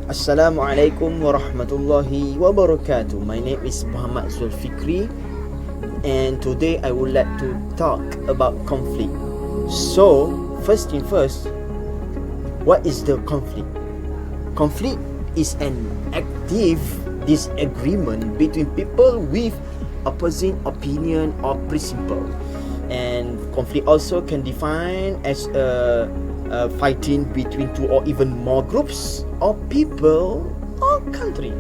Assalamualaikum warahmatullahi wabarakatuh. My name is Muhammad Zulfikri, and today I would like to talk about conflict. So, first thing first, what is the conflict? Conflict is an active disagreement between people with opposing opinion or principle. And conflict also can define as a fighting between two or even more groups or people or country.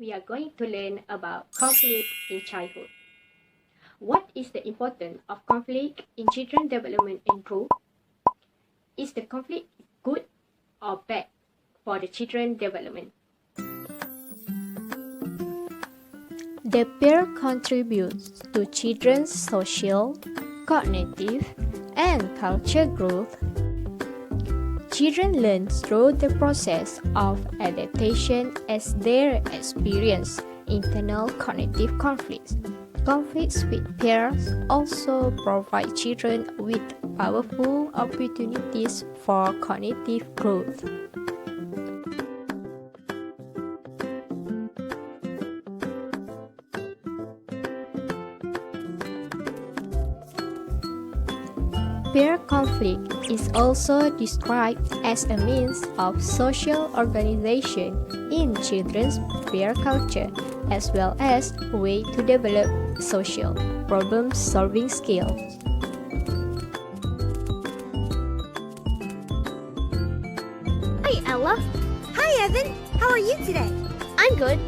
We are going to learn about conflict in childhood. What is the importance of conflict in children development and growth? Is the conflict good or bad for the children development? The peer contributes to children's social, cognitive, and cultural growth. Children learn through the process of adaptation as they experience internal cognitive conflicts. Conflicts with peers also provide children with powerful opportunities for cognitive growth. Peer conflict is also described as a means of social organization in children's peer culture, as well as a way to develop social problem-solving skills. Hi, Ella. Hi, Evan. How are you today? I'm good.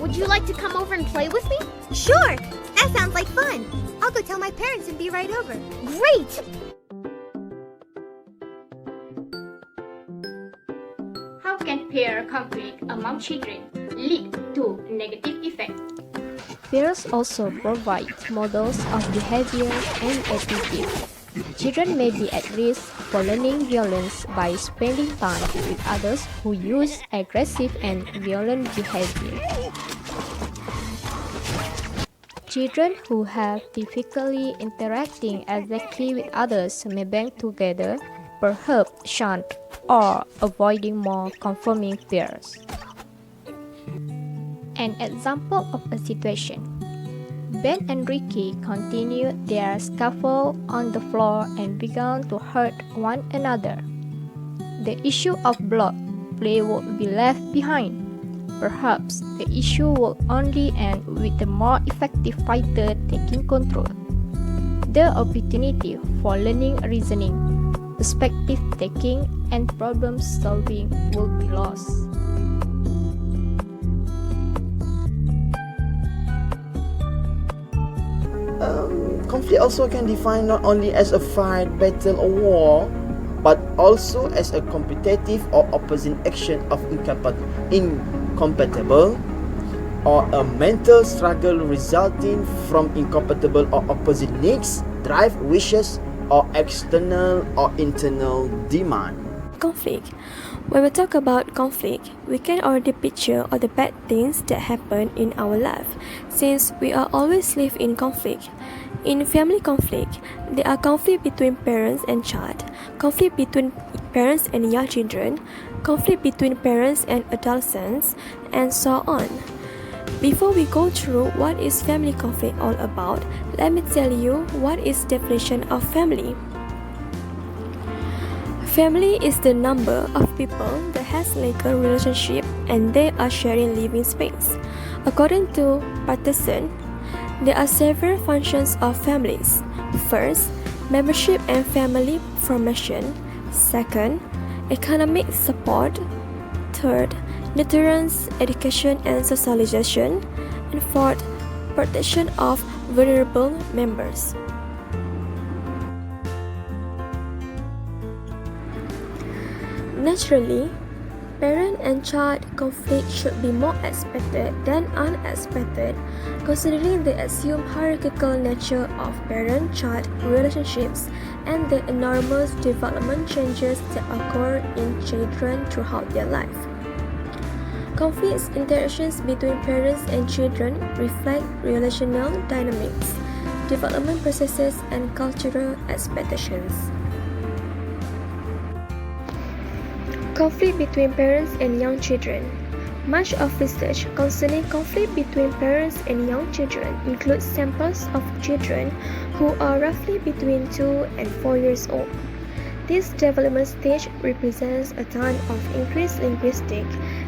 Would you like to come over and play with me? Sure. That sounds like fun. I'll go tell my parents and be right over. Great! How can peer conflict among children lead to negative effects? Peers also provide models of behavior and attitude. Children may be at risk for learning violence by spending time with others who use aggressive and violent behavior. Children who have difficulty interacting exactly with others may band together, perhaps shun or avoiding more conforming peers. An example of a situation. Ben and Ricky continued their scuffle on the floor and began to hurt one another. The issue of blood play would be left behind. Perhaps the issue will only end with the more effective fighter taking control. The opportunity for learning reasoning, perspective taking, and problem solving will be lost. Conflict also can define not only as a fight, battle, or war, but also as a competitive or opposing action of incompatible or a mental struggle resulting from incompatible or opposite needs, drive, wishes, or external or internal demand. Conflict. When we talk about conflict, we can already picture all the bad things that happen in our life, since we are always live in conflict. In family conflict, there are conflict between parents and child, conflict between parents and young children, conflict between parents and adolescents, and so on. Before we go through what is family conflict all about, let me tell you what is definition of family. Family is the number of people that has legal relationship and they are sharing living space. According to Patterson, there are several functions of families. First, membership and family formation. Second, economic support. Third, nurturance, education and socialization. And fourth, protection of vulnerable members. Naturally, parent and child conflict should be more expected than unexpected, considering the assumed hierarchical nature of parent-child relationships and the enormous development changes that occur in children throughout their life. Conflicts interactions between parents and children reflect relational dynamics, development processes, and cultural expectations. Conflict between parents and young children. Much of research concerning conflict between parents and young children includes samples of children who are roughly between 2 and 4 years old. This development stage represents a time of increased linguistic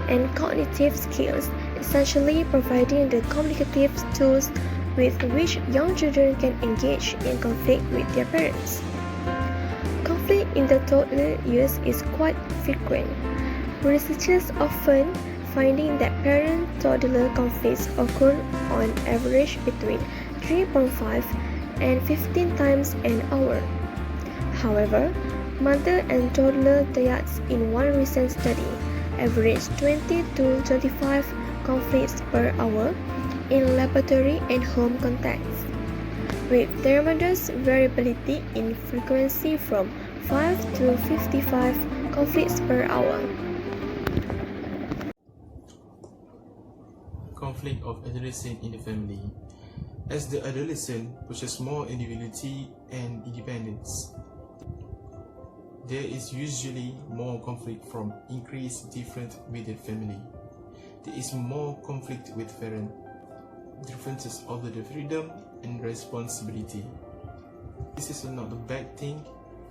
and cognitive skills, essentially providing the communicative tools with which young children can engage in conflict with their parents. Conflict in the toddler years is quite frequent. Researchers often finding that parent-toddler conflicts occur on average between 3.5 and 15 times an hour. However, mother and toddler dyads in one recent study averaged 20 to 25 conflicts per hour in laboratory and home contexts, with tremendous variability in frequency from 5 to 55 conflicts per hour. Conflict of adolescent in the family. As the adolescent pushes more individuality and independence, there is usually more conflict from increased difference within family. There is more conflict with parent differences over the freedom and responsibility. This is not a bad thing,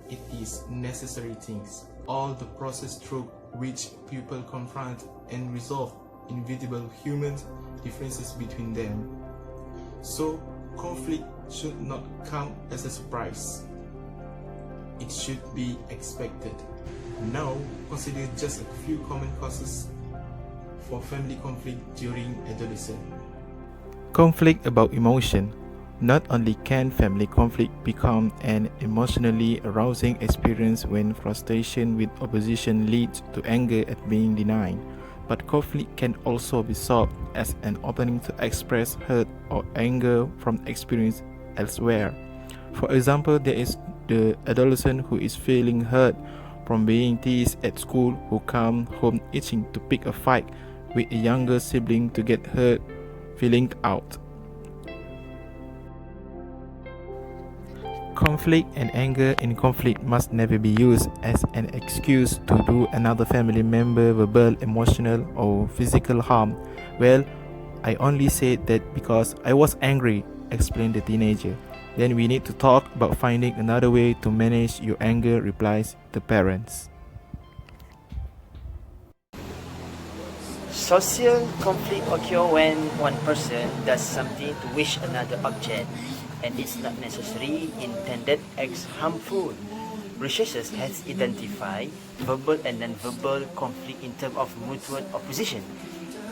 it is necessary things. All the process through which people confront and resolve invisible human differences between them. So, conflict should not come as a surprise. It should be expected. Now, consider just a few common causes for family conflict during adolescence. Conflict about emotion. Not only can family conflict become an emotionally arousing experience when frustration with opposition leads to anger at being denied, but conflict can also be solved as an opening to express hurt or anger from experience elsewhere. For example, there is the adolescent who is feeling hurt from being teased at school who comes home itching to pick a fight with a younger sibling to get her feeling out. Conflict and anger in conflict must never be used as an excuse to do another family member verbal, emotional, or physical harm. Well, I only said that because I was angry, explained the teenager. Then we need to talk about finding another way to manage your anger, replies the parents. Social conflict occurs when one person does something to wish another object and it's not necessarily intended as harmful. Researchers has identified verbal and non-verbal conflict in terms of mutual opposition.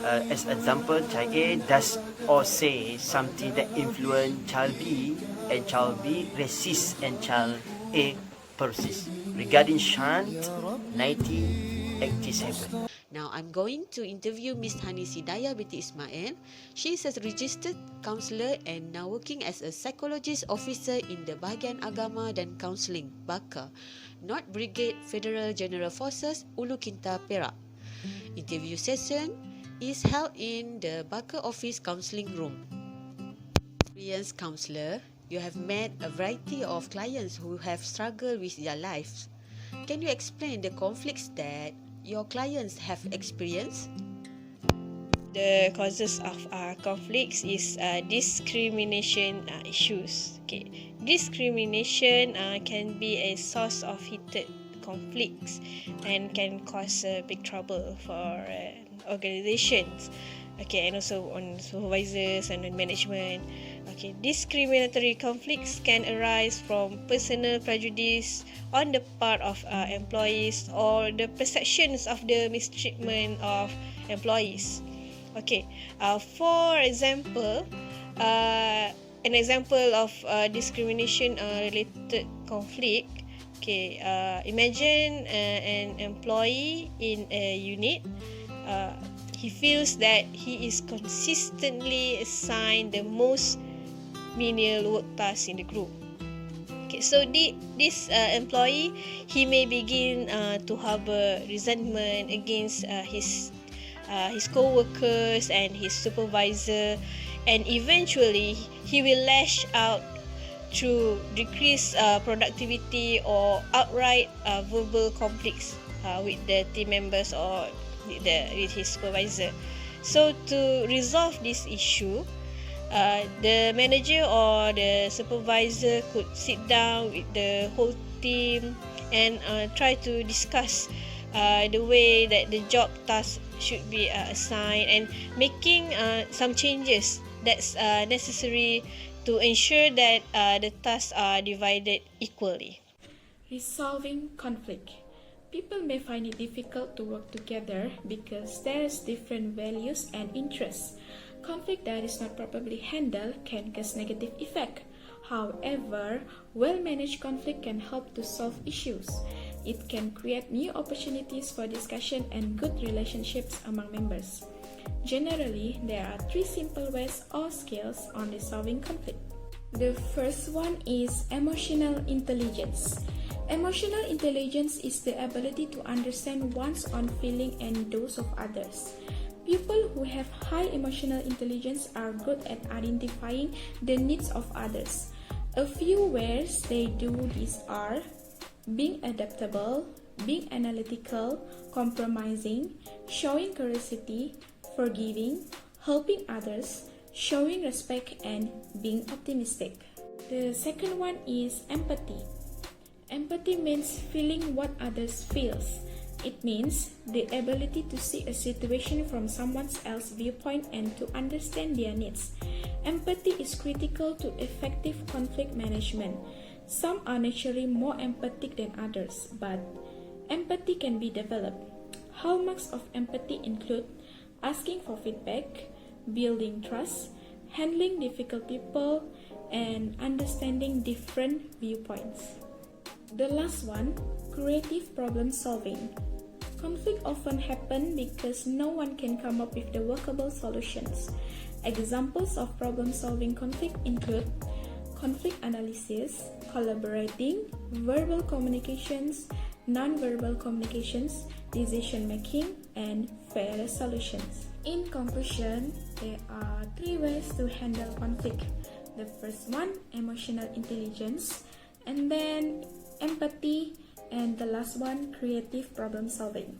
As example, child A does or say something that influence child B, and child B resists and child A persists. Regarding Shant, 1987. Now I'm going to interview Miss Hanis Hidayah binti Ismail. She is a registered counsellor and now working as a psychologist officer in the Bahagian Agama dan Counselling, BAKA, North Brigade Federal General Forces, Ulu Kinta, Perak. Interview session is held in the BAKA office counselling room. Experienced counsellor, you have met a variety of clients who have struggled with their lives. Can you explain the conflicts that your clients have experienced? The causes of conflicts is discrimination issues. Okay, discrimination can be a source of heated conflicts and can cause big trouble for organizations. Okay, and also on supervisors and on management. Okay, discriminatory conflicts can arise from personal prejudice on the part of employees or the perceptions of the mistreatment of employees. Okay, for example, an example of discrimination related conflict. Okay, imagine an employee in a unit. He feels that he is consistently assigned the most menial work tasks in the group. Okay, so this employee, he may begin to harbor resentment against his co-workers and his supervisor, and eventually he will lash out through decreased productivity or outright verbal conflicts. with the team members or with his supervisor. So to resolve this issue, the manager or the supervisor could sit down with the whole team and try to discuss the way that the job task should be assigned, and making some changes that's necessary to ensure that the tasks are divided equally. Resolving conflict. People may find it difficult to work together because there is different values and interests. Conflict that is not properly handled can cause negative effect. However, well-managed conflict can help to solve issues. It can create new opportunities for discussion and good relationships among members. Generally, there are 3 simple ways or skills on resolving conflict. The first one is emotional intelligence. Emotional intelligence is the ability to understand one's own feeling and those of others. People who have high emotional intelligence are good at identifying the needs of others. A few ways they do this are being adaptable, being analytical, compromising, showing curiosity, forgiving, helping others, showing respect, and being optimistic. The second one is empathy. Empathy means feeling what others feel. It means the ability to see a situation from someone else's viewpoint and to understand their needs. Empathy is critical to effective conflict management. Some are naturally more empathic than others, but empathy can be developed. Hallmarks of empathy include asking for feedback, building trust, handling difficult people, and understanding different viewpoints. The last one, creative problem solving. Conflict often happen because no one can come up with the workable solutions. Examples of problem-solving conflict include conflict analysis, collaborating, verbal communications, non-verbal communications, decision-making, and fair solutions. In conclusion, there are 3 ways to handle conflict. The first one, emotional intelligence, and then empathy, and the last one, creative problem solving.